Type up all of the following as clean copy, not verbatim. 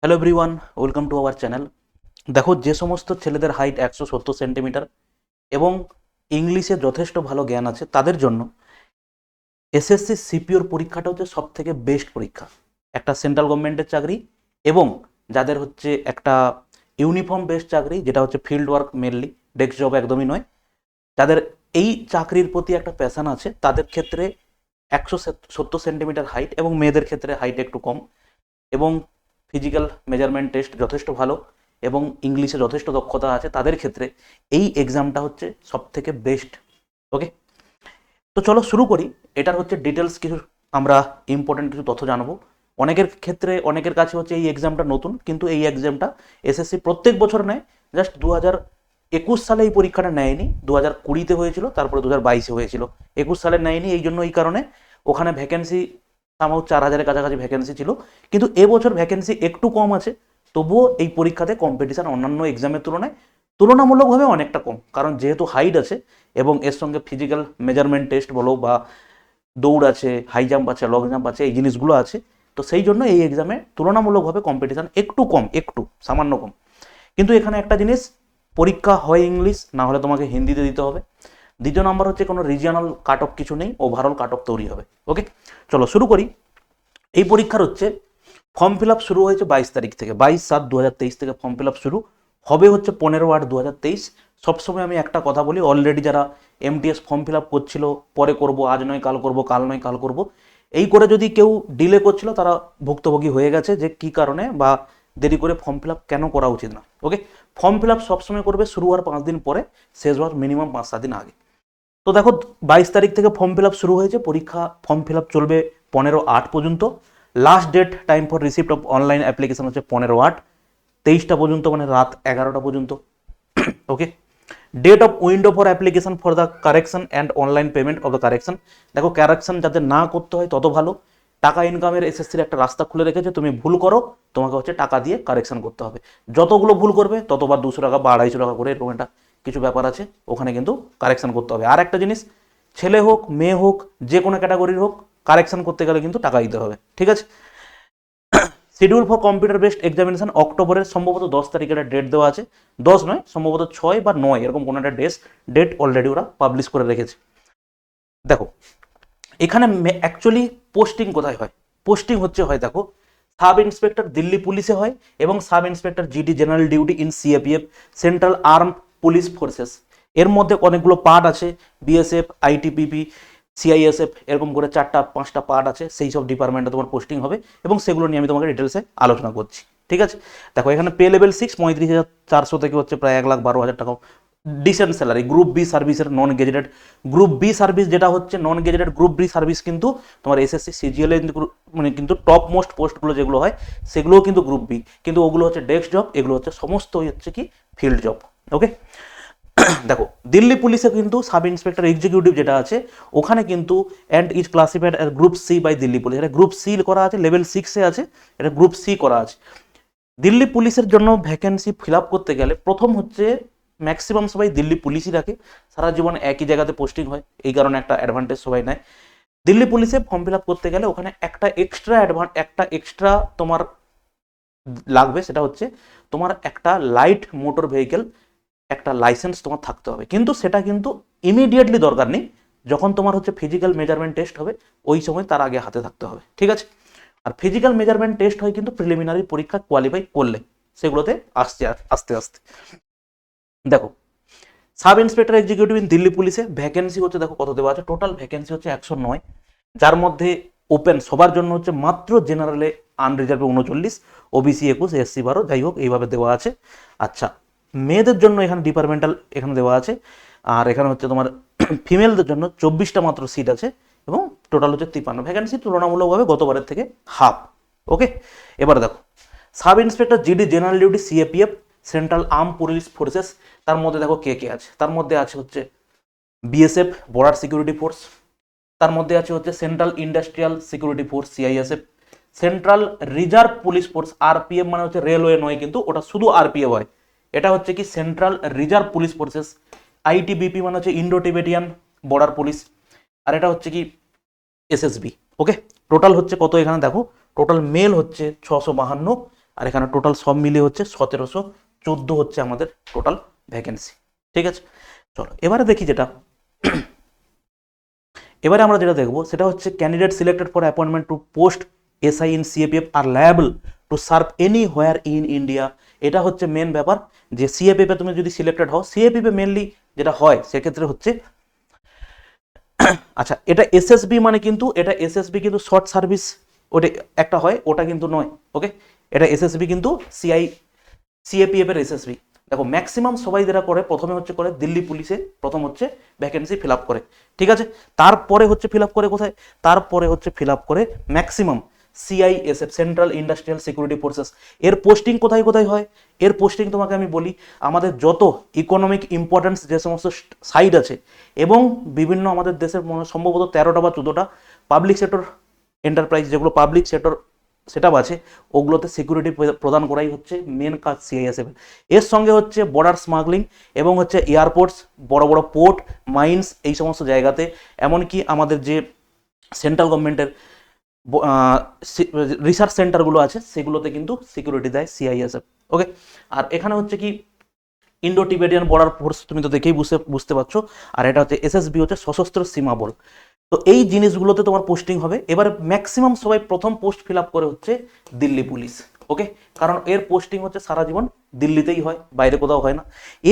Hello everyone, welcome to our channel. দেখো, যে সমস্ত ছেলেদের হাইট 170 সেন্টিমিটার এবং ইংলিশে যথেষ্ট ভালো জ্ঞান আছে তাদের জন্য এসএসসি সিপিওর পরীক্ষাটা হচ্ছে সব থেকে বেস্ট পরীক্ষা। একটা সেন্ট্রাল গভর্নমেন্টের চাকরি এবং যাদের হচ্ছে একটা ইউনিফর্ম বেসড চাকরি, যেটা হচ্ছে field work mainly, desk job একদমই নয়। যাদের এই চাকরির প্রতি একটা প্যাশন আছে তাদের ক্ষেত্রে 170 সেন্টিমিটার হাইট, এবং মেয়েদের ক্ষেত্রে হাইট একটু কম, এবং ফিজিক্যাল মেজারমেন্ট টেস্ট যথেষ্ট ভালো এবং ইংলিশে যথেষ্ট দক্ষতা আছে তাদের ক্ষেত্রে এই এক্সামটা হচ্ছে সব থেকে বেস্ট। ওকে, তো চলো শুরু করি। এটার হচ্ছে ডিটেলস কিছু আমরা ইম্পর্টেন্ট কিছু তথ্য জানবো। অনেকের ক্ষেত্রে অনেকের কাছে হচ্ছে এই এক্সামটা নতুন, কিন্তু এই এক্সামটা এসএসসি প্রত্যেক বছর নেয়। জাস্ট 2021 সালে এই পরীক্ষাটা নেয়নি, 2020-তে হয়েছিল, তারপরে 2022-এ হয়েছিল। 21 সালে নেয়নি এই জন্য, এই কারণে ওখানে ভ্যাকেন্সি সামাও 4000-এর কাছাকাছি ভ্যাকেন্সি ছিল, কিন্তু এবছর ভ্যাকেন্সি একটু কম আছে। তবুও এই পরীক্ষাতে কম্পিটিশন অন্যান্য এক্সামের তুলনায় তুলনামূলকভাবে অনেকটা কম, কারণ যেহেতু হাইট আছে এবং এর সঙ্গে ফিজিক্যাল মেজারমেন্ট টেস্ট বলো বা দৌড় আছে, হাই জাম্প আছে, লং জাম্প আছে, এই জিনিসগুলো আছে। তো সেই জন্য এই এক্সামে তুলনামূলকভাবে কম্পিটিশন একটু কম, একটু সামান্য কম। কিন্তু এখানে একটা জিনিস, পরীক্ষা হয় ইংলিশ, না হলে তোমাকে হিন্দিতে দিতে হবে। দ্বিতীয় নম্বর হচ্ছে কোনো রিজিয়নাল কাট অফ কিছু নেই, ওভারঅল কাট অফ তৈরি হবে। ওকে, চলো শুরু করি। এই পরীক্ষার হচ্ছে ফর্ম ফিল আপ শুরু হয়েছে 22 তারিখ থেকে, 22/7/2023 থেকে ফর্ম ফিল আপ শুরু হবে হচ্ছে 15/8/2023। সবসময় আমি একটা কথা বলি, অলরেডি যারা এমটিএস ফর্ম ফিল আপ করছিল, পরে করব, আজ নয় কাল করব, কাল নয় কাল করব, এই করে যদি কেউ ডিলে করছিল তারা ভুক্তভোগী হয়ে গেছে, যে কি কারণে বা দেরি করে ফর্ম ফিল আপ কেন করা উচিত না। ওকে, ফর্ম ফিল আপ সবসময় করবে শুরু হওয়ার 5 দিন পরে, শেষ হওয়ার মিনিমাম 5-7 দিন আগে। তো দেখো, 22 তারিখ থেকে ফর্ম ফিল আপ শুরু হয়েছে, পরীক্ষা ফর্ম ফিল আপ চলবে 15/8 পর্যন্ত। Last date time for receipt of online application হচ্ছে 15/8, 23টা পর্যন্ত, মানে রাত 11টা পর্যন্ত। Okay, date of window for application for the correction and online payment of the correction. দেখো, কারেকশন যাতে না করতে হয় তত ভালো। টাকা ইনকামের এসএসসির একটা রাস্তা খুলে রেখেছে, তুমি ভুল করো তোমাকে হচ্ছে টাকা দিয়ে কারেকশন করতে হবে। যতগুলো ভুল করবে ততবার 200 টাকা বা 250 টাকা করে, এরকম একটা কিছু ব্যাপার আছে, ওখানে কিন্তু কারেকশন করতে হবে। আর একটা জিনিস, ছেলে হোক মেয়ে হোক যে কোনো ক্যাটাগরির হোক, কারেকশন করতে গেলে কিন্তু টাকা দিতে হবে, ঠিক আছে। Schedule for computer based examination অক্টোবরের সম্ভবত 10 তারিখের ডেট দেওয়া আছে, 10 নয়, সম্ভবত 6 বা 9, এরকম কোনো একটা ডেট অলরেডি ওরা পাবলিশ করে রেখেছে। দেখো, এখানে অ্যাকচুয়ালি পোস্টিং কোথায় হয়? পোস্টিং হয় দেখো, সাব ইন্সপেক্টর দিল্লি পুলিশে হয়, এবং sub inspector GD general duty in CAPF, central arm police forces. এর মধ্যে অনেকগুলো পার্ট আছে, বিএসএফ, আইটিপিপি, সিআইএসএফ, এরকম করে 4-5টা পার্ট আছে, সেই সব ডিপার্টমেন্টে তোমার পোস্টিং হবে, এবং সেগুলো নিয়ে আমি তোমাকে ডিটেলসে আলোচনা করছি, ঠিক আছে। দেখো, এখানে পে লেভেল 6, 35,400 থেকে হচ্ছে প্রায় 1,12,000 টাকা ডিসেন্ট স্যালারি। গ্রুপ বি সার্ভিসের non gazetted, group B service যেটা হচ্ছে non gazetted group B service, কিন্তু তোমার এসএসসি সিজিএল মানে কিন্তু টপ মোস্ট পোস্টগুলো যেগুলো হয় সেগুলোও কিন্তু গ্রুপ বি, কিন্তু ওগুলো হচ্ছে ডেস্ক জব, এগুলো হচ্ছে সমস্ত হচ্ছে কি ফিল্ড জব। ওকে, দেখো, দিল্লি পুলিশে কিন্তু সাব ইন্সপেক্টর এক্সিকিউটিভ যেটা আছে, ওখানে কিন্তু and is classified as group C by Delhi police. এটা গ্রুপ সি করা আছে, লেভেল 6-এ আছে, এটা গ্রুপ সি করা আছে। দিল্লি পুলিশের জন্য ভ্যাকেন্সি ফিল আপ করতে গেলে প্রথম হচ্ছে, ম্যাক্সিমাম সবাই দিল্লি পুলিশই রাখে, সারা জীবন একই জায়গাতে পোস্টিং হয়, এই কারণে একটা অ্যাডভান্টেজ সবাই নেয়। দিল্লি পুলিশে ফর্ম ফিল আপ করতে গেলে ওখানে একটা এক্সট্রা তোমার লাগবে, সেটা হচ্ছে তোমার একটা লাইট মোটর ভেহিকেল একটা লাইসেন্স তোমার থাকতে হবে, কিন্তু সেটা কিন্তু ইমিডিয়েটলি দরকার নেই, যখন তোমার হচ্ছে ফিজিক্যাল মেজারমেন্ট টেস্ট হবে ওই সময় তার আগে হাতে থাকতে হবে, ঠিক আছে। আর ফিজিক্যাল মেজারমেন্ট টেস্ট হয় কিন্তু প্রিলিমিনারি পরীক্ষা কোয়ালিফাই করলে, সেগুলোতে আসছে আস্তে আস্তে। দেখো, sub inspector executive in Delhi পুলিশে ভ্যাকেন্সি হচ্ছে, দেখো কত দেওয়া আছে, টোটাল ভ্যাকেন্সি হচ্ছে 109, যার মধ্যে ওপেন সবার জন্য হচ্ছে মাত্র জেনারেলে আনরিজার্ভে 39, ওবিসি 21, এসসি 12, যাই হোক এইভাবে দেওয়া আছে। আচ্ছা, মেয়েদের জন্য এখানে ডিপার্টমেন্টাল এখানে দেওয়া আছে, আর এখানে হচ্ছে তোমার ফিমেলদের জন্য 24টা মাত্র সিট আছে, এবং টোটাল হচ্ছে 53 ভ্যাকেন্সি, তুলনামূলকভাবে গতবারের থেকে হাফ। ওকে, এবার দেখো, sub inspector GD general duty CAPF, central arm police forces, তার মধ্যে দেখো কে কে আছে, তার মধ্যে আছে হচ্ছে বিএসএফ বর্ডার সিকিউরিটি ফোর্স, তার মধ্যে আছে হচ্ছে central industrial security force CISF, central reserve police force RPF, মানে হচ্ছে রেলওয়ে নয় কিন্তু, ওটা শুধু আরপিএফ হয়, এটা হচ্ছে কি central reserve police forces, ITBP মানে হচ্ছে ইন্ডো টিবেটিয়ান বর্ডার পুলিশ, আর এটা হচ্ছে কি এসএসবি। ওকে, টোটাল হচ্ছে কত এখানে দেখো, টোটাল মেল হচ্ছে 652, আর এখানে টোটাল সব মিলিয়ে হচ্ছে 1714 হচ্ছে আমাদের টোটাল ভ্যাকেন্সি। ঠিক আছে, চলো এবারে দেখি যেটা এবারে আমরা যেটা দেখবো সেটা হচ্ছে candidate selected for appointment to post SI in CAPF are liable to serve anywhere in India. এটা হচ্ছে মেন ব্যাপার যে সিএপিএফ এ তুমি যদি সিলেক্টেড হও, সিএপিএফ এ মেনলি যেটা হয় সেক্ষেত্রে হচ্ছে আচ্ছা এটা এসএসবি মানে কিন্তু এটা এসএসবি কিন্তু শর্ট সার্ভিস ওটা একটা হয়, ওটা কিন্তু নয়। ওকে, এটা এসএসবি কিন্তু সিএপিএফ এর এসএসবি। দেখো ম্যাক্সিমাম সবাই যেটা করে প্রথমে হচ্ছে করে দিল্লি পুলিশে প্রথম হচ্ছে ভ্যাকেন্সি ফিল আপ করে, ঠিক আছে, তারপরে হচ্ছে ফিল আপ করে কোথায়, তারপরে হচ্ছে ফিল আপ করে maximum CISF central industrial security forces. এর পোস্টিং কোথায় কোথায় হয়, এর পোস্টিং তোমাকে আমি বলি আমাদের যত ইকোনমিক ইম্পর্টেন্স যে সমস্ত সাইড আছে এবং বিভিন্ন আমাদের দেশের সম্ভবত 13টা বা 14টা পাবলিক সেক্টর এন্টারপ্রাইজ যেগুলো পাবলিক সেক্টর সেটআপ আছে ওগুলোতে সিকিউরিটি প্রদান করাই হচ্ছে মেন কাজ সিআইএসএফ। এর সঙ্গে হচ্ছে বর্ডার স্মাগলিং এবং হচ্ছে এয়ারপোর্টস, বড় বড় পোর্ট, মাইন্স, এই সমস্ত জায়গাতে, এমনকি আমাদের যে সেন্ট্রাল গভর্নমেন্টের রিসার্চ সেন্টারগুলো আছে সেগুলোতে কিন্তু সিকিউরিটি দেয় সিআইএসএফ। ওকে, আর এখানে হচ্ছে কি ইন্ডো টিবেটিয়ান বর্ডার ফোর্স তুমি তো দেখেই বুঝতে পারছো, আর এটা হচ্ছে এসএসবি হচ্ছে সশস্ত্র সীমা বল। তো এই জিনিসগুলোতে তোমার পোস্টিং হবে। এবার ম্যাক্সিমাম সবাই প্রথম পোস্ট ফিল আপ করে হচ্ছে দিল্লি পুলিশ। ওকে, কারণ এর পোস্টিং হচ্ছে সারা জীবন দিল্লিতেই হয়, বাইরে কোথাও হয় না।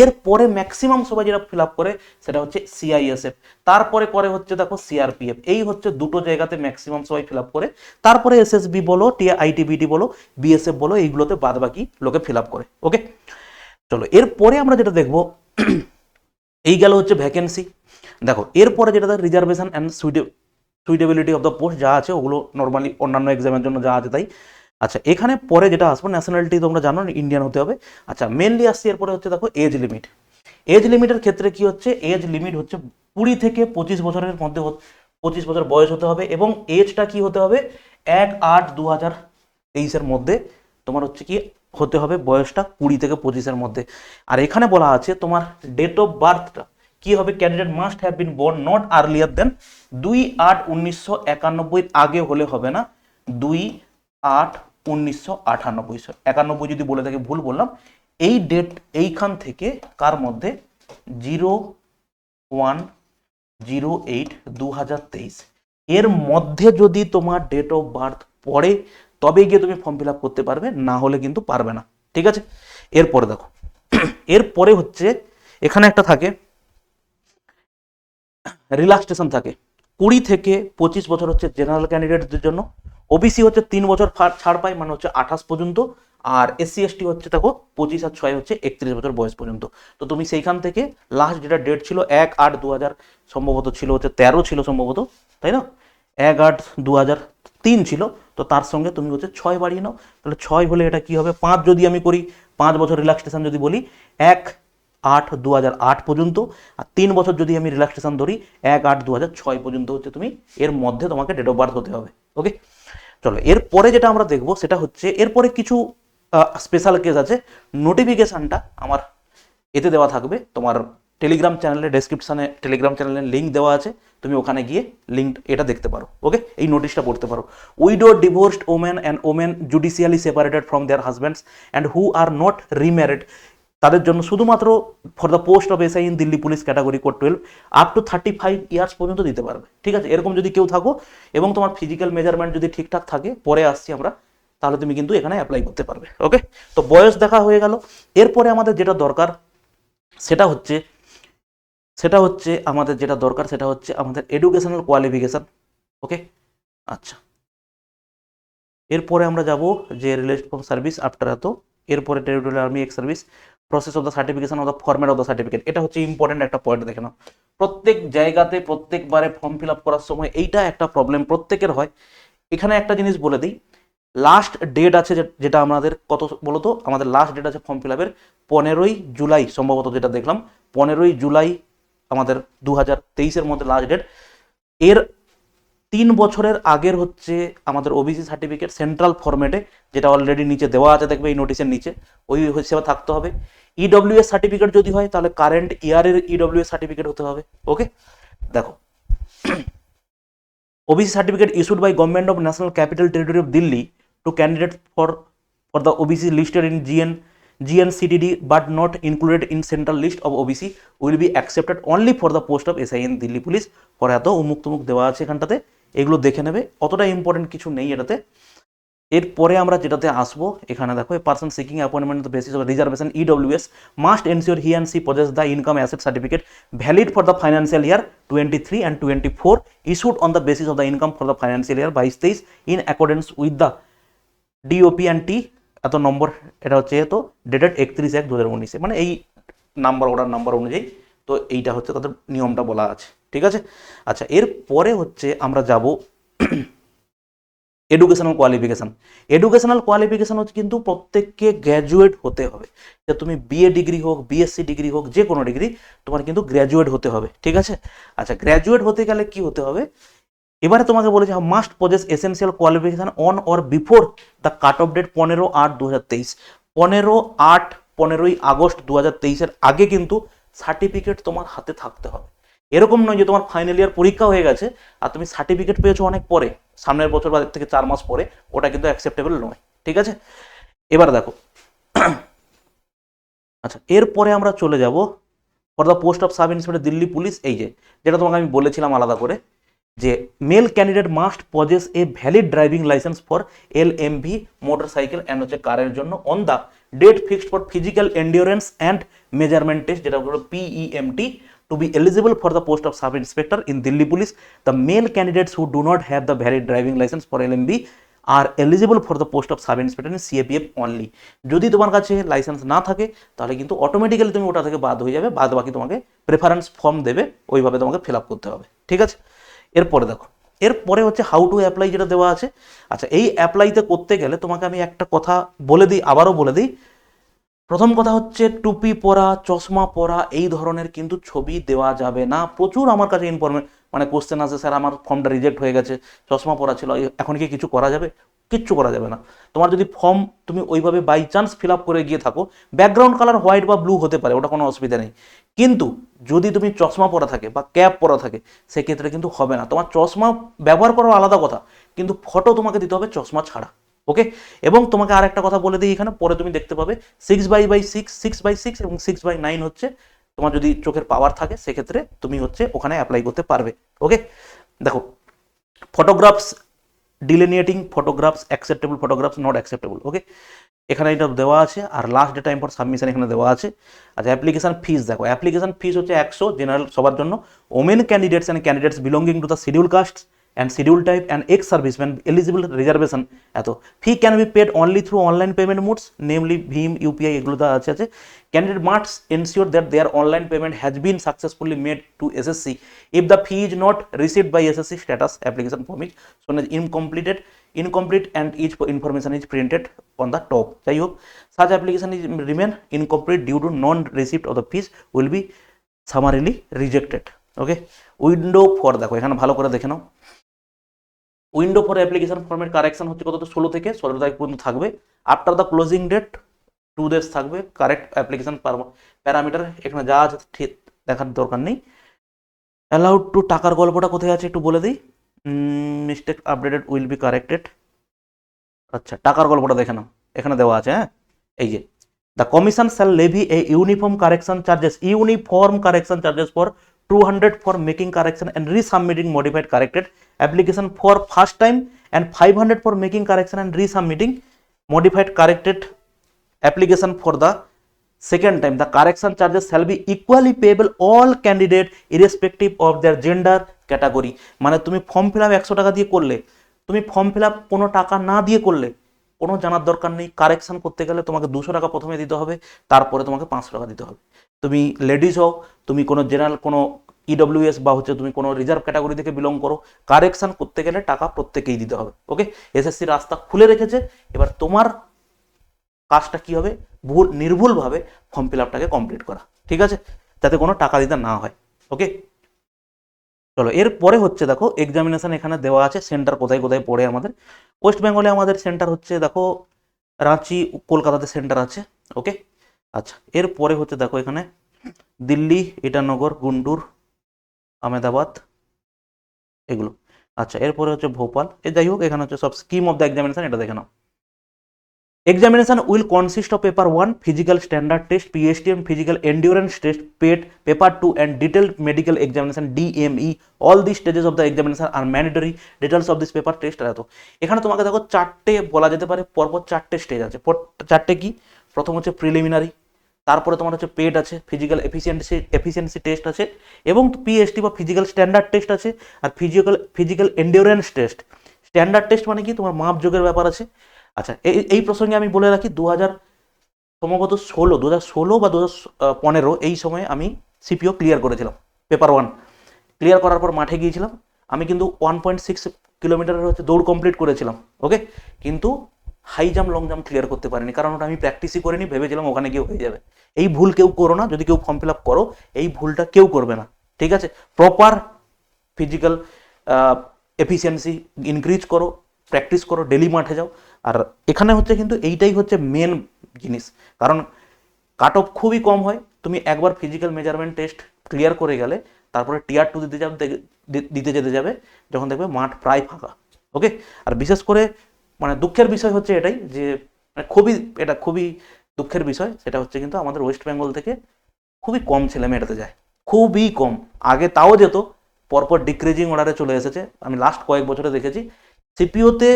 এরপরে ম্যাক্সিমাম সবাই যেটা ফিল আপ করে সেটা হচ্ছে সিআইএসএফ, তারপরে করে হচ্ছে দেখো সিআরপিএফ। এই হচ্ছে দুটো জায়গাতে ম্যাক্সিমাম সবাই ফিল আপ করে, তারপরে এসএসবি বলো, আইটিবিটি বলো, বিএসএফ বলো, এইগুলোতে বাদ বাকি লোকে ফিল আপ করে। ওকে, চলো এরপরে আমরা যেটা দেখবো এই গেল হচ্ছে ভ্যাকেন্সি। দেখো এরপরে যেটা reservation and suitability of the post যা আছে ওগুলো নর্মালি অন্যান্য এক্সামের জন্য যা আছে তাই। আচ্ছা এখানে পরে যেটা আসবো ন্যাশনালিটি তোমরা জানো ইন্ডিয়ান হতে হবে। আচ্ছা মেনলি আসছি এরপরে হচ্ছে দেখো এজ লিমিট। এজ লিমিটের ক্ষেত্রে কি হচ্ছে, এজ লিমিট হচ্ছে 20 থেকে 25 বছরের মধ্যে 25 বছর বয়স হতে হবে এবং এজটা কি হতে হবে 1/8/2023 মধ্যে তোমার হচ্ছে কি হতে হবে বয়সটা 20 থেকে 25 মধ্যে। আর এখানে বলা আছে তোমার ডেট অফ বার্থটা কি হবে, candidate must have been born not earlier দেন 2/8/1991 আগে হলে হবে না, 2/8/1998। 91 যদি বলে থাকি ভুল বললাম। এই ডেট এইখান থেকে কার মধ্যে 01/08/2023 এর মধ্যে যদি তোমার ডেট অফ বার্থ পড়ে তবে গিয়ে তুমি ফর্ম ফিল আপ করতে পারবে, না হলে কিন্তু পারবে না। ঠিক আছে, এরপরে দেখো এরপরে হচ্ছে এখানে একটা থাকে রিল্যাক্সেশন থাকে। 20 থেকে 25 বছর হচ্ছে জেনারেল ক্যান্ডিডেটদের জন্য, ওবিসি হচ্ছে 3 বছর ছাড় পায় মানে হচ্ছে 28 পর্যন্ত, আর এসসি এসটি হচ্ছে দেখো 25 আর 6 হচ্ছে 31 বছর বয়স পর্যন্ত। তো তুমি সেইখান থেকে লাস্ট যেটা ডেট ছিল 1/8/2000 সম্ভবত ছিল হচ্ছে 13 ছিল সম্ভবত, তাই না, 1/8/2003 ছিল, তো তার সঙ্গে তুমি হচ্ছে 6 বাড়িয়ে নাও, তাহলে 6 হলে এটা কি হবে 5 যদি আমি করি, 5 বছর রিল্যাক্সেশন যদি বলি 1/8/2008 পর্যন্ত, আর 3 বছর যদি আমি রিল্যাক্সেশন ধরি 1/8/2006 পর্যন্ত হচ্ছে তুমি এর মধ্যে তোমাকে ডেট অফ বার্থ হতে হবে। ওকে, চলো এরপরে যেটা আমরা দেখবো সেটা হচ্ছে এরপরে কিছু স্পেশাল কেস আছে। নোটিফিকেশনটা আমার এতে দেওয়া থাকবে তোমার টেলিগ্রাম চ্যানেলে, ডেসক্রিপশনে টেলিগ্রাম চ্যানেলের লিঙ্ক দেওয়া আছে, তুমি ওখানে গিয়ে লিঙ্ক এটা দেখতে পারো। ওকে, এই নোটিশটা পড়তে পারো। Widow, divorced women and women judicially separated from their husbands and who are not remarried, তাদের জন্য শুধুমাত্র for the post of SI in Delhi police category code 12 up to 35 years পর্যন্ত দিতে পারবে। ঠিক আছে, এরকম যদি কেউ থাকো এবং তোমার ফিজিক্যাল মেজারমেন্ট যদি ঠিকঠাক থাকে, পরে আসছি আমরা, তাহলে তুমি কিন্তু এখানে অ্যাপ্লাই করতে পারবে। ওকে, তো বয়স দেখা হয়ে গেল। এরপরে আমাদের যেটা দরকার সেটা হচ্ছে আমাদের এডুকেশনাল কোয়ালিফিকেশন। ওকে, আচ্ছা এরপরে আমরা যাব যে রিলেটেড ফ্রম সার্ভিস আফটার এত, এরপরে territorial army x service, process of the certification of the format of the certificate. এটা হচ্ছে ইম্পর্টেন্ট একটা পয়েন্ট, দেখে নাও প্রত্যেক জায়গাতে প্রত্যেকবারে ফর্ম ফিল আপ করার সময় এইটা একটা প্রবলেম প্রত্যেকের হয়। এখানে একটা জিনিস বলে দিই, লাস্ট ডেট আছে যেটা আমাদের কত বলতো, আমাদের লাস্ট ডেট আছে ফর্ম ফিল আপের 15ই জুলাই সম্ভবত, যেটা দেখলাম 15ই জুলাই আমাদের 2023 মধ্যে লাস্ট ডেট। এর 3 বছরের আগের হচ্ছে আমাদের ওবিসি সার্টিফিকেট সেন্ট্রাল ফরম্যাটে, যেটা অলরেডি নিচে দেওয়া আছে দেখবে এই নোটিশের নিচে, ওই হিসেবে থাকতে হবে। ইডব্লিউএস সার্টিফিকেট যদি হয় তাহলে কারেন্ট ইয়ারের ইডব্লিউএস সার্টিফিকেট হতে হবে। ওকে, দেখো OBC certificate issued by government of national capital territory of Delhi to candidate for for the OBC listed in GNCTD but not included in central list of OBC will be accepted only for the post of SI in Delhi police. পরে এত উমুক তুমুক দেওয়া আছে এখানটাতে, এগুলো দেখে নেবে, অতটা ইম্পর্টেন্ট কিছু নেই এটাতে। এরপরে আমরা যেটাতে আসবো, এখানে দেখো a person seeking appointment on the basis of reservation EWS must ensure he and she possess the income asset certificate valid for the financial year 23 and 24 issued on the basis of the income for the financial year 22-23 in accordance with the DOP and T এত নম্বর, এটা হচ্ছে তো dated 31/1/2019, মানে এই number order number অনুযায়ী, তো এইটা হচ্ছে তাদের নিয়মটা বলা আছে, ঠিক আছে। আচ্ছা, এরপরে হচ্ছে আমরা যাব এডুকেশনাল কোয়ালিফিকেশান। এডুকেশনাল কোয়ালিফিকেশান হচ্ছে কিন্তু প্রত্যেককে গ্র্যাজুয়েট হতে হবে, যে তুমি বিএ ডিগ্রি হোক, বিএসসি ডিগ্রি হোক, যে কোনো ডিগ্রি তোমার কিন্তু গ্র্যাজুয়েট হতে হবে, ঠিক আছে। আচ্ছা, গ্র্যাজুয়েট হতে গেলে কি হতে হবে, এবারে তোমাকে বলেছে must possess essential qualification on or before the cut off date 15/8/2023, 15/8 August 2023 আগে কিন্তু সার্টিফিকেট তোমার হাতে থাকতে হবে। এরকম নয় যে তোমার ফাইনাল ইয়ার পরীক্ষা হয়ে গেছে আর তুমি সার্টিফিকেট পেয়েছো অনেক পরে, সামনের বছর বা থেকে 4 মাস পরে, ওটা কিন্তু অ্যাকসেপ্টেবল নয়, ঠিক আছে। এবার দেখো, আচ্ছা এরপরে আমরা চলে যাব for the post of sub inspector Delhi police. এই যে যেটা তোমাকে আমি বলেছিলাম আলাদা করে, যে male candidate must possess a valid driving licence for LMV motorcycle and হচ্ছে কারের জন্য on the date fixed for physical endurance and measurement test, যেটা হলো PEMT, to be eligible for the post of sub inspector in Delhi police. The male candidates who do not have the valid driving license for LMB are eligible for the post of sub inspector in CAPF only. যদি তোমার কাছে licence না থাকে তাহলে কিন্তু automatically তুমি ওটা থেকে বাদ হয়ে যাবে, বাদ বাকি তোমাকে প্রেফারেন্স ফর্ম দেবে, ওইভাবে তোমাকে ফিল আপ করতে হবে, ঠিক আছে। এরপরে দেখো, এরপরে হচ্ছে হাউ টু অ্যাপ্লাই, যেটা দেওয়া আছে। আচ্ছা, এই অ্যাপ্লাইতে করতে গেলে তোমাকে আমি একটা কথা বলে দিই, আবারও বলে দিই। প্রথম কথা হচ্ছে টুপি পরা, চশমা পরা এই ধরনের কিন্তু ছবি দেওয়া যাবে না। প্রচুর আমার কাছে মানে কোশ্চেন আছে, স্যার আমার ফর্মটা রিজেক্ট হয়ে গেছে, চশমা পরা ছিল, এখন কি কিছু করা যাবে? কিচ্ছু করা যাবে না। তোমার যদি ফর্ম তুমি ওইভাবে বাই চান্স ফিল আপ করে গিয়ে থাকো, ব্যাকগ্রাউন্ড কালার হোয়াইট বা ব্লু হতে পারে, ওটা কোনো অসুবিধা নেই, কিন্তু যদি তুমি চশমা পরা থাকে বা ক্যাপ পরা থাকে সেক্ষেত্রে কিন্তু হবে না। তোমার চশমা ব্যবহার করাও আলাদা কথা, কিন্তু ফটো তোমাকে দিতে হবে চশমা ছাড়া, ওকে। এবং তোমাকে আর একটা কথা বলে দিই, এখানে পরে তুমি দেখতে পাবে 6/6, 6/6 এবং 6/9 হচ্ছে তোমার যদি চোখের পাওয়ার থাকে সেক্ষেত্রে তুমি হচ্ছে ওখানে অ্যাপ্লাই করতে পারবে, ওকে। দেখো, photographs delineating photographs, acceptable photographs, not acceptable, okay, এখানে এটা দেওয়া আছে। আর last day time for submission এখানে দেওয়া আছে। আচ্ছা, অ্যাপ্লিকেশন ফিস দেখো, অ্যাপ্লিকেশন ফিস হচ্ছে 100 জেনারেল সবার জন্য, women candidates and candidates belonging to the schedule caste and schedule type and ex-serviceman eligible reservation এত fee can be paid only through online payment modes namely Bhim, UPI এগুলো তো আছে। candidate must ensure that their online payment has been successfully made to SSC if the fee is not received by SSC status application form is shown as incomplete and each information is printed on the top, যাই হোক such application is remain incomplete due to non receipt of the fees will be summarily rejected, okay. Window for দেখো, এখানে ভালো করে দেখে নাও, window for application ফর্মের correction হচ্ছে কত, 16 থেকে 17 তারিখ পর্যন্ত থাকবে। After the closing date 2 days থাকবে। কারেক্ট অ্যাপ্লিকেশন প্যারামিটার এখানে যা আছে ঠিক দেখার দরকার নেই। অ্যালাউড টু টাকার গল্পটা কোথায় আছে একটু বলে দিই, mistake updated will be corrected. আচ্ছা, টাকার গল্পটা দেখে নাও, এখানে দেওয়া আছে, হ্যাঁ, এই যে the commission shall levy a uniform correction charges for 200 for making correction and resubmitting modified corrected application for first time and 500 for making correction and resubmitting modified corrected application for the second time. The correction charges shall be equally payable all candidate irrespective of their gender category. মানে তুমি form fill up 100 টাকা দিয়ে করলে, তুমি form fill up কোনো টাকা না দিয়ে করলে কোনো জানার দরকার নেই। কারেকশন করতে গেলে তোমাকে 200 টাকা প্রথমে দিতে হবে, তারপরে তোমাকে 500 টাকা দিতে হবে। তুমি লেডিস হও, তুমি কোনো জেনারেল কোনো EWS বা হচ্ছে তুমি কোনো রিজার্ভ ক্যাটাগরি থেকে বিলং করো, কারেকশন করতে গেলে টাকা প্রত্যেকেই দিতে হবে, ওকে। SSC রাস্তা খুলে রেখেছে, এবার তোমার কাজটা কি হবে, নির্ভুলভাবে ফর্ম ফিল আপটাকে কমপ্লিট করা, ঠিক আছে, যাতে কোনো টাকা দিতে না হয়, ওকে। চলো, এরপরে হচ্ছে দেখো এক্সামিনেশন এখানে দেওয়া আছে, সেন্টার কোথায় কোথায় পড়ে আমাদের। ওয়েস্ট বেঙ্গলে আমাদের সেন্টার হচ্ছে দেখো রাঁচি, কলকাতাতে সেন্টার আছে, ওকে। আচ্ছা, এরপরে হচ্ছে দেখো এখানে দিল্লি, ইটানগর, গুন্টুর, আহমেদাবাদ এগুলো। আচ্ছা, এরপরে হচ্ছে ভোপাল, যাই হোক এখানে হচ্ছে সব স্কিম অফ দ্য এক্সামিনেশন, এটা দেখে নাও। Examination will consist of paper 1 physical standard test PSTM physical endurance test PET, paper 2 and detailed medical examination DME. All these stages of the examination are mandatory. Details of this paper test এত এখানে তোমাকে দেখো চারটে বলা যেতে পারে, পরপর চারটে স্টেজ আছে। চারটে কি, প্রথম হচ্ছে প্রিলিমিনারি, তারপরে তোমার হচ্ছে পেড আছে, ফিজিক্যাল এফিসিয়েন্সি টেস্ট আছে, এবং পিএসটি বা ফিজিক্যাল স্ট্যান্ডার্ড টেস্ট আছে, আর physical endurance test. Standard test মানে কি, তোমার মাপ যোগের ব্যাপার আছে। আচ্ছা, এই প্রসঙ্গে আমি বলে রাখি, সম্ভবত 2016 বা 2015 এই সময় আমি সিপিও ক্লিয়ার করেছিলাম, পেপার 1 ক্লিয়ার করার পর মাঠে গিয়েছিলাম। আমি কিন্তু 1.6 কিলোমিটারের হচ্ছে দৌড় কমপ্লিট করেছিলাম, ওকে, কিন্তু high jump long jump clear করতে পারিনি, কারণ ওটা আমি প্র্যাকটিসই করিনি, ভেবেছিলাম ওখানে গিয়ে হয়ে যাবে। এই ভুল কেউ করো না, যদি কেউ ফর্ম ফিল আপ করো এই ভুলটা কেউ করবে না, ঠিক আছে। প্রপার ফিজিক্যাল এফিসিয়েন্সি ইনক্রিজ করো, প্র্যাকটিস করো, ডেলি মাঠে যাও। আর এখানে হচ্ছে কিন্তু এইটাই হচ্ছে মেন জিনিস, কারণ কাট অফ খুবই কম হয়। তুমি একবার ফিজিক্যাল মেজারমেন্ট টেস্ট ক্লিয়ার করে গেলে তারপরে টিয়ার 2 দিতে যেতে যাবে যখন দেখবে মাঠ প্রায় ফাঁকা, ওকে। আর বিশেষ করে মানে দুঃখের বিষয় হচ্ছে এটাই যে এটা খুবই দুঃখের বিষয়, সেটা হচ্ছে কিন্তু আমাদের ওয়েস্ট বেঙ্গল থেকে খুবই কম ছেলে মেয়ে এটাতে যায়, খুবই কম। আগে তাও যেত, পরপর ডিক্রিজিং অর্ডারে চলে এসেছে। আমি লাস্ট কয়েক বছরে দেখেছি সিপিওতে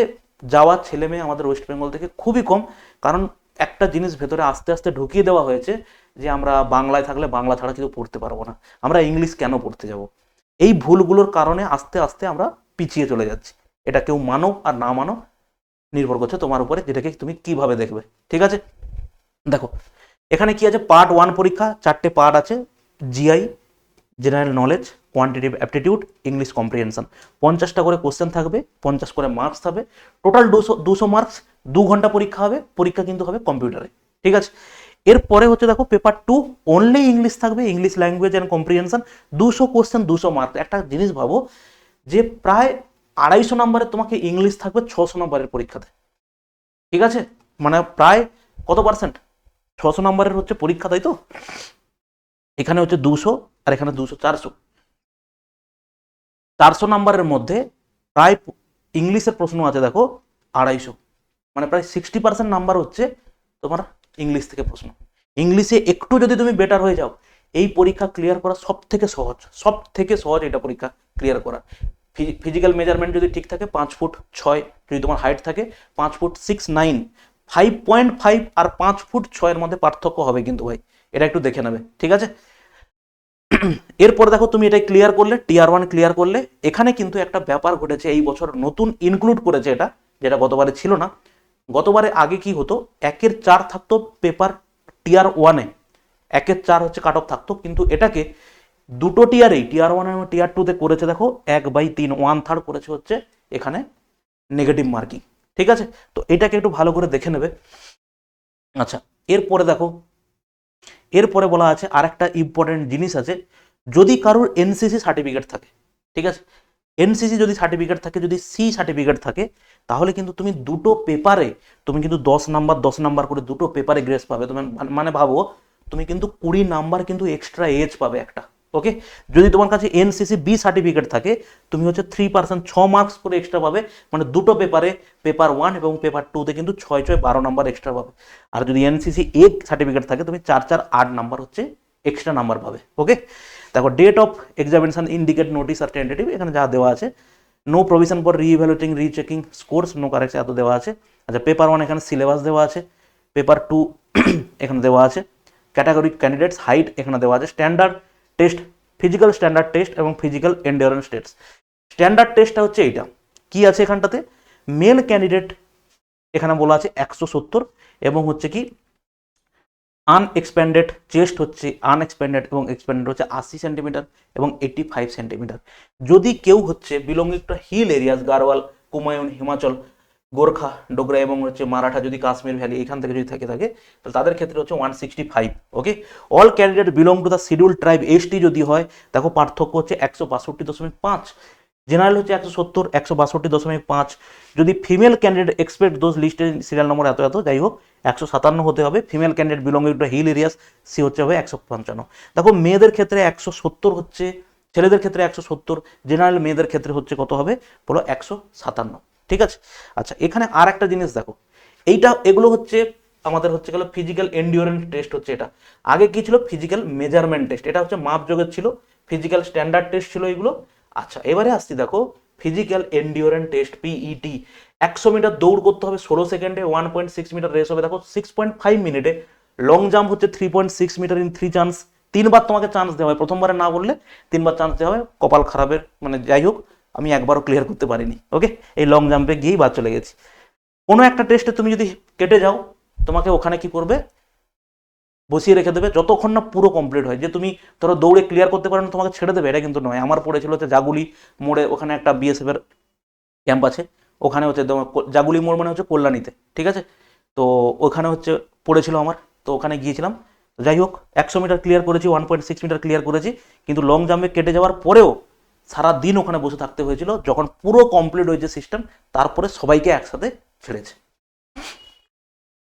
যাওয়া ছেলে মেয়ে আমাদের ওয়েস্ট বেঙ্গল থেকে খুবই কম, কারণ একটা জিনিস ভেতরে আস্তে আস্তে ঢুকিয়ে দেওয়া হয়েছে যে আমরা বাংলায় থাকলে বাংলা ছাড়া কিছু পড়তে পারবো না, আমরা ইংলিশ কেন পড়তে যাব। এই ভুলগুলোর কারণে আস্তে আস্তে আমরা পিছিয়ে চলে যাচ্ছি। এটা কেউ মানো আর না মানো নির্ভর করছে তোমার উপরে, যেটাকে তুমি কিভাবে দেখবে, ঠিক আছে। দেখো এখানে কি আছে, পার্ট 1 পরীক্ষা, 4টে পার্ট আছে। GI, general knowledge, quantitative aptitude, English comprehension. 50টা করে কোশ্চেন থাকবে, 50 করে মার্কস থাকবে, টোটাল 200 মার্কস। 2 ঘন্টা পরীক্ষা হবে, পরীক্ষা কিন্তু হবে কম্পিউটারে, ঠিক আছে। এরপরে হচ্ছে দেখো পেপার 2 অনলি ইংলিশ থাকবে, English language and comprehension. 200 question, 200 marks. একটা জিনিস ভাবো যে প্রায় 250 নম্বরের তোমাকে ইংলিশ থাকবে 600 নম্বরের পরীক্ষাতে, ঠিক আছে। মানে প্রায় কত পার্সেন্ট, 600 নম্বরের হচ্ছে পরীক্ষা, তাই তো। এখানে হচ্ছে 200 আর এখানে 200, 400 নম্বরের মধ্যে প্রায় ইংলিশের প্রশ্ন আছে দেখো 250, মানে প্রায় 60% নাম্বার হচ্ছে তোমার ইংলিশ থেকে প্রশ্ন। ইংলিশে একটু যদি তুমি বেটার হয়ে যাও, এই পরীক্ষা ক্লিয়ার করা সব থেকে সহজ এটা পরীক্ষা ক্লিয়ার করা। ফিজিক্যাল মেজারমেন্ট যদি ঠিক থাকে 5 ফুট 6, যদি তোমার হাইট থাকে 5 ফুট 6, 9, 5.5 আর 5 ফুট 6 এর মধ্যে পার্থক্য হবে কিন্তু ভাই, এটা একটু দেখে নেবে, ঠিক আছে। এরপর দেখো তুমি এটা ক্লিয়ার করলে, টিয়ার 1 ক্লিয়ার করলে, এখানে কিন্তু একটা ব্যাপার ঘটেছে এই বছর, নতুন ইনক্লুড করেছে এটা, যেটা গতবারে ছিল না। গতবারে আগে কি হতো, 1-এর 4 থাকতো পেপার টিয়ার 1-এ, 1-এর 4 হচ্ছে কাট অফ থাকতো, কিন্তু এটাকে দুটো টিয়ারেই, টিয়ার 1 এবং টিয়ার 2-তে করেছে দেখো 1/3, 1/3 করেছে হচ্ছে এখানে নেগেটিভ মার্কিং, ঠিক আছে। তো এটাকে একটু ভালো করে দেখে নেবে। আচ্ছা, এরপরে বলা আছে আরেকটা ইম্পর্টেন্ট জিনিস আছে, যদি কারোর এনসিসি সার্টিফিকেট থাকে, ঠিক আছে, এনসিসি যদি সার্টিফিকেট থাকে, যদি সি সার্টিফিকেট থাকে, তাহলে কিন্তু তুমি দুটো পেপারে তুমি কিন্তু 10 নাম্বার করে দুটো পেপারে গ্রেস পাবে। তুমি মানে ভাবো তুমি কিন্তু 20 নাম্বার কিন্তু এক্সট্রা এজ পাবে একটা, ওকে। যদি তোমার কাছে এনসিসি বি সার্টিফিকেট থাকে, তুমি হচ্ছে 3%, 6 মার্কস করে এক্সট্রা পাবে, মানে দুটো পেপারে, পেপার 1 এবং পেপার 2-তে কিন্তু 6-6-12 নাম্বার এক্সট্রা পাবে। আর যদি এনসিসি এ সার্টিফিকেট থাকে, তুমি 4-4-8 নাম্বার হচ্ছে এক্সট্রা নাম্বার পাবে, ওকে। দেখো date of examination, indicate, notice আর টেন্টেটিভ, এখানে যা দেওয়া আছে। No provision for reevaluating, rechecking scores, no correction, এত দেওয়া আছে। আচ্ছা, পেপার 1 এখানে সিলেবাস দেওয়া আছে, পেপার 2 এখানে দেওয়া আছে, ক্যাটাগরি ক্যান্ডিডেটস, হাইট এখানে দেওয়া আছে, standard test, physical standard test এবং ফিজিক্যাল এন্ডিওরেন্স টেস্ট। স্ট্যান্ডার্ড টেস্টটা হচ্ছে এইটা, কি আছে এখানটাতে, মেল ক্যান্ডিডেট এখানে বলা আছে 170, এবং হচ্ছে কি আনএক্সপ্যান্ডেড চেস্ট হচ্ছে, আনএক্সপ্যান্ডেড এবং এক্সপ্যান্ডেড হচ্ছে 80 সেন্টিমিটার এবং 85 সেন্টিমিটার। যদি কেউ হচ্ছে belonging to hill areas, Garhwal, Kumaon, Himachal, Gorkha, Dogra এবং হচ্ছে মারাঠা, যদি কাশ্মীর ভ্যালি এখান থেকে যদি থাকে তাহলে তাদের ক্ষেত্রে হচ্ছে 165, okay. All candidate belong to the scheduled tribe, ST যদি হয়, দেখো পার্থক্য হচ্ছে 162.5, জেনারেল হচ্ছে 170, 162.5। যদি female candidate expect those listed serial number এত, যাই হোক 157 হতে হবে। Female candidate belonging to hill areas, she হচ্ছে হবে 155। দেখো মেয়েদের ক্ষেত্রে 170 হচ্ছে, ছেলেদের ক্ষেত্রে 170, জেনারেল মেয়েদের ক্ষেত্রে হচ্ছে কত হবে বলো, 157, ঠিক আছে। আচ্ছা, এখানে আর একটা জিনিস দেখো, এগুলো হচ্ছে আমাদের হচ্ছে গেল ফিজিক্যাল এন্ডিওরেন্স টেস্ট হচ্ছে এটা। আগে কি ছিল? ফিজিক্যাল মেজারমেন্ট টেস্ট, এটা হচ্ছে মাপযোগের ছিল, ফিজিক্যাল স্ট্যান্ডার্ড টেস্ট ছিল এগুলো। আচ্ছা, এবারে আসছি দেখো physical endurance test, PET. 100 metre দৌড় করতে হবে 16 সেকেন্ডে, 1.6 মিটার রেস হবে দেখো 6.5 মিনিটে, লং জাম্প হচ্ছে 3.6 মিটার ইন 3 চান্স। তিনবার তোমাকে চান্স দেওয়া হয়, প্রথমবারে না বললে তিনবার চান্স দেওয়া হয়। কপাল খারাপের মানে যাই হোক, আমি একবারও ক্লিয়ার করতে পারিনি। ওকে, এই লং জাম্পে গিয়েই বাদ চলে গেছি। কোনো একটা টেস্টে তুমি যদি কেটে যাও, তোমাকে ওখানে কি করবে? বসিয়ে রেখে দেবে যতক্ষণ না পুরো কমপ্লিট হয়। যে তুমি ধরো দৌড়ে ক্লিয়ার করতে পারো না, তোমাকে ছেড়ে দেবে, এটা কিন্তু নয়। আমার পড়েছিল হচ্ছে জাগুলি মোড়ে, ওখানে একটা বিএসএফ এর ক্যাম্প আছে, ওখানে হচ্ছে জাগুলি মোড় মানে হচ্ছে কল্যাণীতে, ঠিক আছে? তো ওখানে হচ্ছে পড়েছিল আমার, তো ওখানে গিয়েছিলাম। যাই হোক, 100 মিটার ক্লিয়ার করেছি, 1.6 মিটার ক্লিয়ার করেছি, কিন্তু লং জাম্পে কেটে যাওয়ার পরেও সারা দিন ওখানে বসে থাকতে হয়েছিল। যখন পুরো কমপ্লিট হয়েছে সিস্টেম, তারপরে সবাইকে একসাথে ছেড়েছে।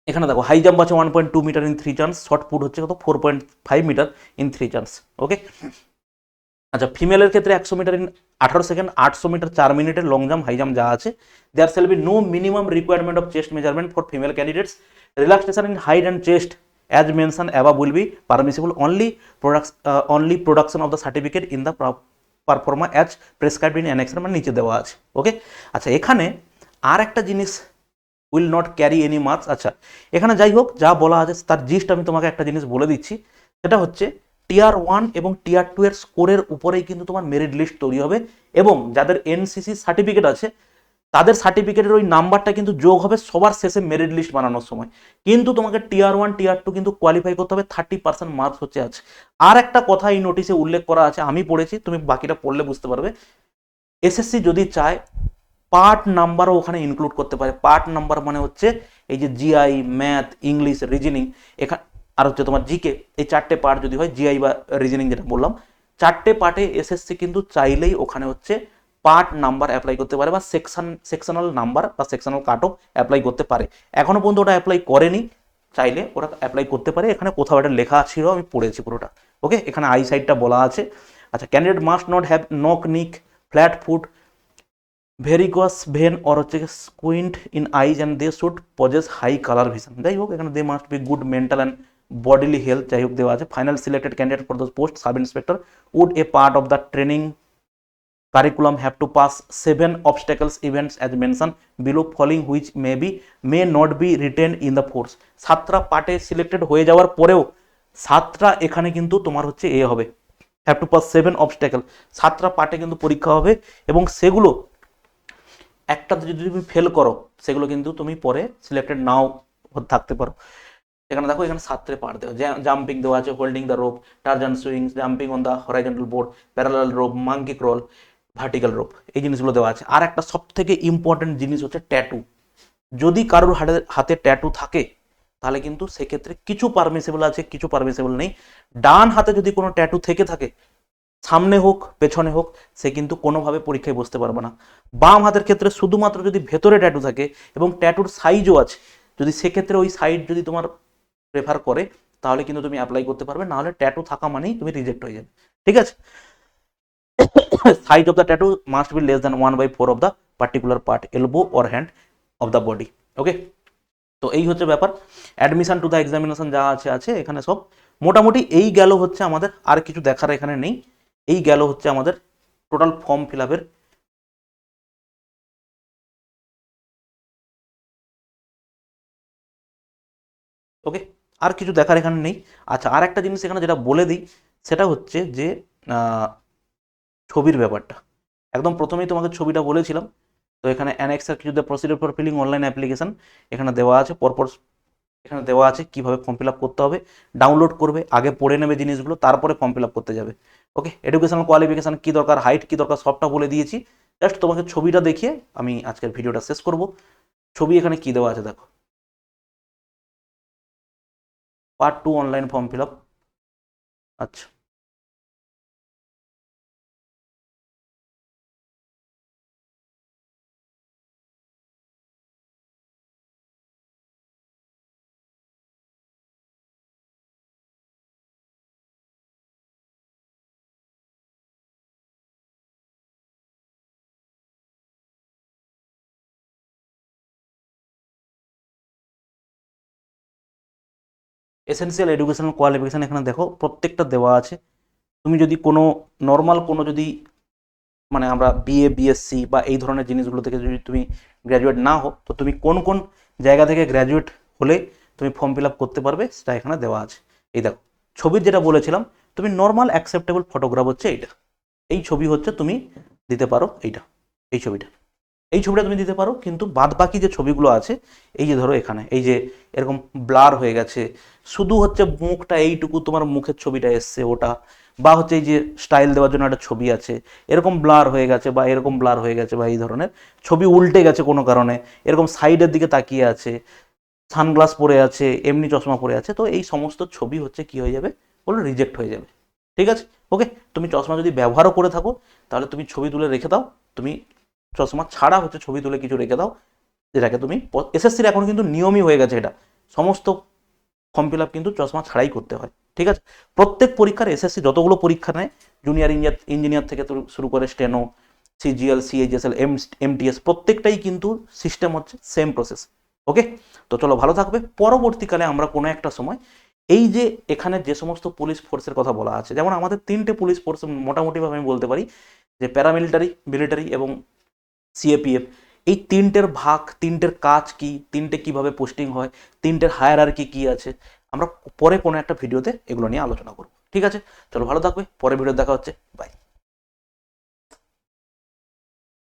এখানে দেখো হাই জাম্প আছে 1.2 metre in 3 chance, shot put হচ্ছে কত 4.5 মিটার ইন 3 চান্স। ওকে, আচ্ছা ফিমেলের ক্ষেত্রে 100 মিটার ইন 18 সেকেন্ড, 800 মিটার 4 মিনিটের লং জাম্প হাই জাম্প যা আছে। There shall be no minimum requirement of chest measurement for female candidates. Relaxation in height and chest as mentioned above will be permissible only production of the certificate in the performer as prescribed in annex মানে নিচে দেওয়া আছে। ওকে, আচ্ছা এখানে আর একটা জিনিস will not carry any marks. আচ্ছা এখানে যাই হোক যা বলা আছে তার জিস্ট আমি তোমাকে একটা জিনিস বলে দিচ্ছি, সেটা হচ্ছে টিয়ার 1 এবং টিয়ার 2 এর স্কোরের উপরেই কিন্তু তোমার মেরিট লিস্ট তৈরি হবে, এবং যাদের এনসিসি সার্টিফিকেট আছে তাদের সার্টিফিকেটের ওই নাম্বারটা কিন্তু যোগ হবে সবার শেষে মেরিট লিস্ট বানানোর সময়। কিন্তু তোমাকে টিয়ার 1 টিয়ার 2 কিন্তু কোয়ালিফাই করতে হবে, 30% মার্কস হচ্ছে আছে। আর একটা কথা এই নোটিশে উল্লেখ করা আছে, আমি পড়েছি, তুমি বাকিটা পড়লে বুঝতে পারবে। এসএসসি যদি চায় পার্ট নাম্বারও ওখানে ইনক্লুড করতে পারে। পার্ট নাম্বার মানে হচ্ছে এই যে জিআই, ম্যাথ, ইংলিশ, রিজনিং, এখানে আর হচ্ছে তোমার জিকে, এই 4টে পার্ট যদি হয়, জিআই বা রিজনিং যেটা বললাম, 4টে পার্টে এসএসসি কিন্তু চাইলেই ওখানে হচ্ছে পার্ট নাম্বার অ্যাপ্লাই করতে পারে, বা সেকশনাল নাম্বার বা সেকশনাল কাট অফ অ্যাপ্লাই করতে পারে। এখনো পর্যন্ত ওটা অ্যাপ্লাই করেনি, চাইলে ওরা অ্যাপ্লাই করতে পারে। এখানে কোথাও এটা লেখা ছিল, আমি পড়েছি পুরোটা। ওকে, এখানে আই সাইডটা বলা আছে। আচ্ছা, candidate must not have knock knee, flat foot, varicose vein or হচ্ছে squint in eyes and they should possess high colour vision. যাই হোক, এখানে they must be good mental and bodily health, যাই হোক দেওয়া আছে। Final selected candidate for the post sub inspector would a part of the training curriculum have to pass 7 obstacles events as mentioned below following which may not be retained in the force। 7টা পার্টে selected হয়ে যাওয়ার পরেও 7টা এখানে কিন্তু তোমার হচ্ছে এ হবে, have to pass 7 obstacle. 7টা পার্টে কিন্তু পরীক্ষা হবে, এবং সেগুলো একটা যদি তুমি ফেল করো, সেগুলো কিন্তু তুমি পরে সিলেক্টেড নাও থাকতে পারো। এখানে দেখো, এখানে 7টে পার্ট দেওয়া, জাম্পিং দেওয়া আছে, holding the rope, Tarzan swing, jumping on the horizontal board, parallel rope, monkey crawl, vertical rope, এই জিনিসগুলো দেওয়া আছে। আর একটা সব থেকে ইম্পর্টেন্ট জিনিস হচ্ছে ট্যাটু। যদি কারোর হাতে ট্যাটু থাকে, তাহলে কিন্তু সেক্ষেত্রে কিছু পারমিসেবল আছে, কিছু পারমিসেবল নেই। ডান হাতে যদি কোনো ট্যাটু থেকে থাকে, সামনে হোক পেছনে হোক, সে কিন্তু কোনোভাবে পরীক্ষায় বসতে পারবে না। বাম হাতের ক্ষেত্রে শুধুমাত্র যদি ভেতরে ট্যাটু থাকে এবং ট্যাটুর সাইজও আছে, যদি সেক্ষেত্রে ওই সাইড যদি তোমার প্রেফার করে, তাহলে কিন্তু তুমি অ্যাপ্লাই করতে পারবে, নাহলে ট্যাটু থাকা মানেই তুমি রিজেক্ট হয়ে যাবে। ঠিক আছে, size of the tattoo must be less than 1/4 of the particular part, elbow or hand of the body. Okay, তো এই হচ্ছে ব্যাপার। অ্যাডমিশন টু দ্য এক্সামিনেশন যা আছে আছে এখানে সব মোটামুটি। এই গেল হচ্ছে আমাদের, আর কিছু দেখার এখানে নেই। এই গেল হচ্ছে আমাদের টোটাল ফর্ম ফিল আপের। ওকে, আর কিছু দেখার এখানে নেই। আচ্ছা, আর একটা জিনিস এখানে যেটা বলে দিই, সেটা হচ্ছে যে ছবির ব্যাপারটা। একদম প্রথমেই তোমাকে ছবিটা বলেছিলাম। তো এখানে অ্যানেক্সার কিছু procedure for filling online application এখানে দেওয়া আছে, পরপর এখানে দেওয়া আছে কিভাবে ফর্ম ফিল আপ করতে হবে। ডাউনলোড করবে, আগে পড়ে নেবে জিনিসগুলো, তারপরে ফর্ম ফিল আপ করতে যাবে। ওকে, এডুকেশনাল কোয়ালিফিকেশন কি দরকার, হাইট কি দরকার, সবটা বলে দিয়েছি। জাস্ট তোমাকে ছবিটা দেখিয়ে আমি আজকের ভিডিওটা শেষ করব। ছবি এখানে কি দেওয়া আছে দেখো, part 2 online form fill up. আচ্ছা। এসেনশিয়াল এডুকেশনাল কোয়ালিফিকেশান এখানে দেখো প্রত্যেকটা দেওয়া আছে। তুমি যদি কোনো নর্মাল কোনো যদি মানে আমরা বিএ বিএসসি বা এই ধরনের জিনিসগুলো থেকে যদি তুমি গ্র্যাজুয়েট না হও, তো তুমি কোন কোন জায়গা থেকে গ্র্যাজুয়েট হলে তুমি ফর্ম ফিল আপ করতে পারবে সেটা এখানে দেওয়া আছে। এই দেখো ছবির যেটা বলেছিলাম, তুমি নর্মাল অ্যাকসেপ্টেবল ফটোগ্রাফ হচ্ছে এইটা, এই ছবি হচ্ছে তুমি দিতে পারো এইটা, এই ছবিটা তুমি দিতে পারো। কিন্তু বাদ বাকি যে ছবিগুলো আছে, এই যে ধরো এখানে এই যে এরকম ব্লার হয়ে গেছে, শুধু হচ্ছে মুখটা এইটুকু তোমার মুখের ছবিটা এসছে ওটা, বা হচ্ছে এই যে স্টাইল দেওয়ার জন্য একটা ছবি আছে এরকম ব্লার হয়ে গেছে, বা এরকম ব্লার হয়ে গেছে, বা এই ধরনের ছবি উল্টে গেছে কোনো কারণে, এরকম সাইডের দিকে তাকিয়ে আছে, সানগ্লাস পরে আছে, এমনি চশমা পরে আছে, তো এই সমস্ত ছবি হচ্ছে কি হয়ে যাবে, বলে রিজেক্ট হয়ে যাবে। ঠিক আছে, ওকে। তুমি চশমা যদি ব্যবহারও করে থাকো তাহলে তুমি ছবি তুলে রেখে দাও, তুমি চশমা ছাড়া হচ্ছে ছবি তুলে কিছু রেখে দাও, যেটাকে তুমি এসএসসির এখন কিন্তু নিয়মই হয়ে গেছে এটা, সমস্ত ফর্ম ফিল আপ কিন্তু চশমা ছাড়াই করতে হয়। ঠিক আছে, প্রত্যেক পরীক্ষার এসএসসি যতগুলো পরীক্ষা নেয়, জুনিয়র ইঞ্জিনিয়ার থেকে শুরু করে স্টেনো, সিজিএল, সিএইচএসএল, এমটিএস, প্রত্যেকটাই কিন্তু সিস্টেম হচ্ছে সেম প্রসেস। ওকে, তো চলো ভালো থাকবে। পরবর্তীকালে আমরা কোনো একটা সময় এই যে এখানে যে সমস্ত পুলিশ ফোর্সের কথা বলা আছে, যেমন আমাদের 3টে পুলিশ ফোর্স মোটামুটিভাবে আমি বলতে পারি, যে প্যারামিলিটারি, মিলিটারি এবং সিএপিএফ, এই 3টের ভাগ, 3টের কাজ কি, 3টে কিভাবে পোস্টিং হয়, 3টের হায়ারার্কি কি আছে, আমরা পরে কোনো একটা ভিডিওতে এগুলো নিয়ে আলোচনা করব। ঠিক আছে, চলো ভালো থাকবে, পরে ভিডিও দেখা হচ্ছে, বাই।